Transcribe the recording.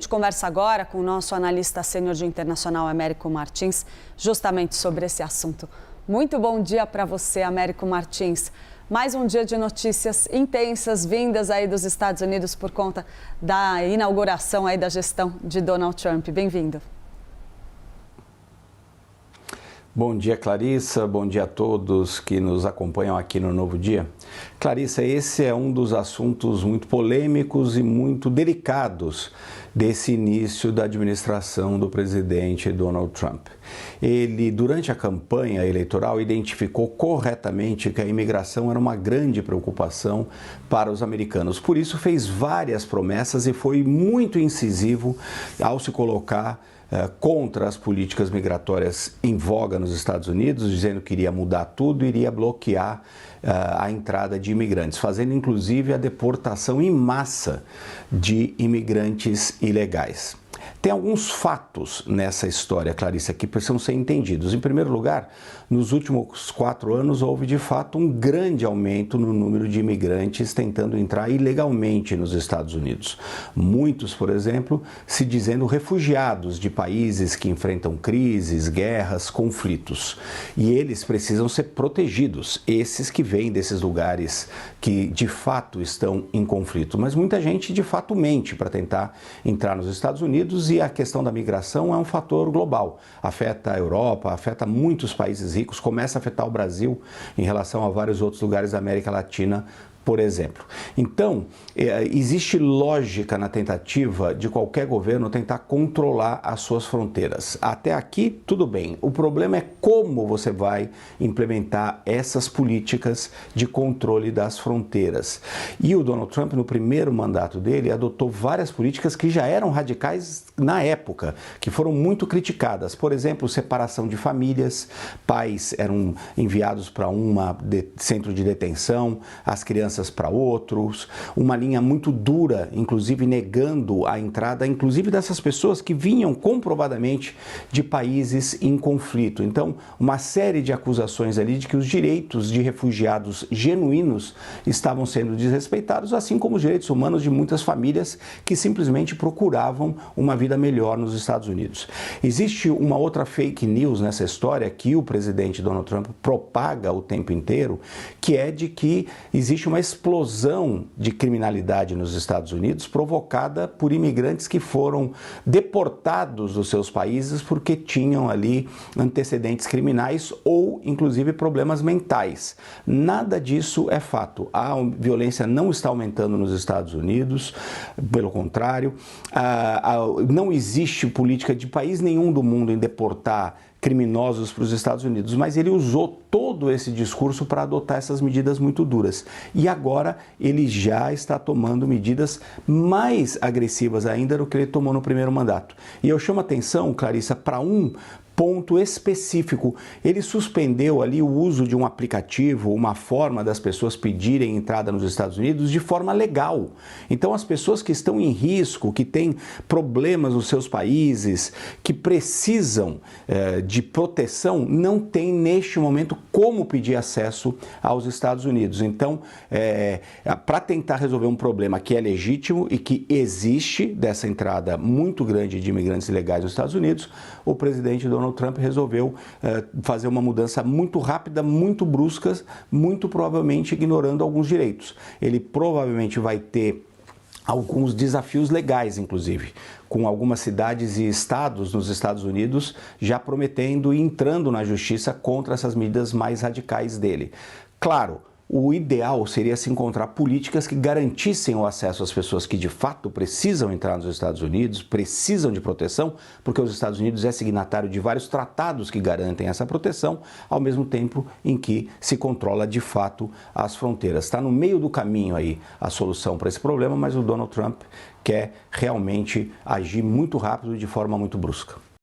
A gente conversa agora com o nosso analista sênior de internacional, Américo Martins, justamente sobre esse assunto. Muito bom dia para você, Américo Martins. Mais um dia de notícias intensas vindas aí dos Estados Unidos por conta da inauguração aí da gestão de Donald Trump. Bem-vindo. Bom dia, Clarissa. Bom dia a todos que nos acompanham aqui no Novo Dia. Clarissa, esse é um dos assuntos muito polêmicos e muito delicados desse início da administração do presidente Donald Trump. Ele, durante a campanha eleitoral, identificou corretamente que a imigração era uma grande preocupação para os americanos. Por isso, fez várias promessas e foi muito incisivo ao se colocar contra as políticas migratórias em voga nos Estados Unidos, dizendo que iria mudar tudo, iria bloquear a entrada de imigrantes, fazendo inclusive a deportação em massa de imigrantes ilegais. Tem alguns fatos nessa história, Clarissa, que precisam ser entendidos. Em primeiro lugar, nos últimos 4 anos houve de fato um grande aumento no número de imigrantes tentando entrar ilegalmente nos Estados Unidos. Muitos, por exemplo, se dizendo refugiados de países que enfrentam crises, guerras, conflitos. E eles precisam ser protegidos, esses que vêm desses lugares que de fato estão em conflito. Mas muita gente de fato mente para tentar entrar nos Estados Unidos. E a questão da migração é um fator global, afeta a Europa, afeta muitos países ricos, começa a afetar o Brasil em relação a vários outros lugares da América Latina, por exemplo. Então, existe lógica na tentativa de qualquer governo tentar controlar as suas fronteiras. Até aqui, tudo bem. O problema é como você vai implementar essas políticas de controle das fronteiras. E o Donald Trump, no primeiro mandato dele, adotou várias políticas que já eram radicais na época, que foram muito criticadas. Por exemplo, separação de famílias, pais eram enviados para centro de detenção, as crianças para outros, uma linha muito dura, inclusive negando a entrada, inclusive dessas pessoas que vinham comprovadamente de países em conflito. Então, uma série de acusações ali de que os direitos de refugiados genuínos estavam sendo desrespeitados, assim como os direitos humanos de muitas famílias que simplesmente procuravam uma vida melhor nos Estados Unidos. Existe uma outra fake news nessa história que o presidente Donald Trump propaga o tempo inteiro, que é de que existe uma explosão de criminalidade nos Estados Unidos provocada por imigrantes que foram deportados dos seus países porque tinham ali antecedentes criminais ou, inclusive, problemas mentais. Nada disso é fato. A violência não está aumentando nos Estados Unidos, pelo contrário, não existe política de país nenhum do mundo em deportar criminosos para os Estados Unidos, mas ele usou todo esse discurso para adotar essas medidas muito duras. E agora ele já está tomando medidas mais agressivas ainda do que ele tomou no primeiro mandato. E eu chamo a atenção, Clarissa, para um ponto específico. Ele suspendeu ali o uso de um aplicativo, uma forma das pessoas pedirem entrada nos Estados Unidos de forma legal. Então, as pessoas que estão em risco, que têm problemas nos seus países, que precisam de proteção, não têm neste momento como pedir acesso aos Estados Unidos. Então, para tentar resolver um problema que é legítimo e que existe dessa entrada muito grande de imigrantes ilegais nos Estados Unidos, o presidente Donald Trump resolveu fazer uma mudança muito rápida, muito brusca, muito provavelmente ignorando alguns direitos. Ele provavelmente vai ter alguns desafios legais, inclusive, com algumas cidades e estados nos Estados Unidos já prometendo e entrando na justiça contra essas medidas mais radicais dele. Claro, o ideal seria se encontrar políticas que garantissem o acesso às pessoas que de fato precisam entrar nos Estados Unidos, precisam de proteção, porque os Estados Unidos é signatário de vários tratados que garantem essa proteção, ao mesmo tempo em que se controla de fato as fronteiras. Está no meio do caminho aí a solução para esse problema, mas o Donald Trump quer realmente agir muito rápido e de forma muito brusca.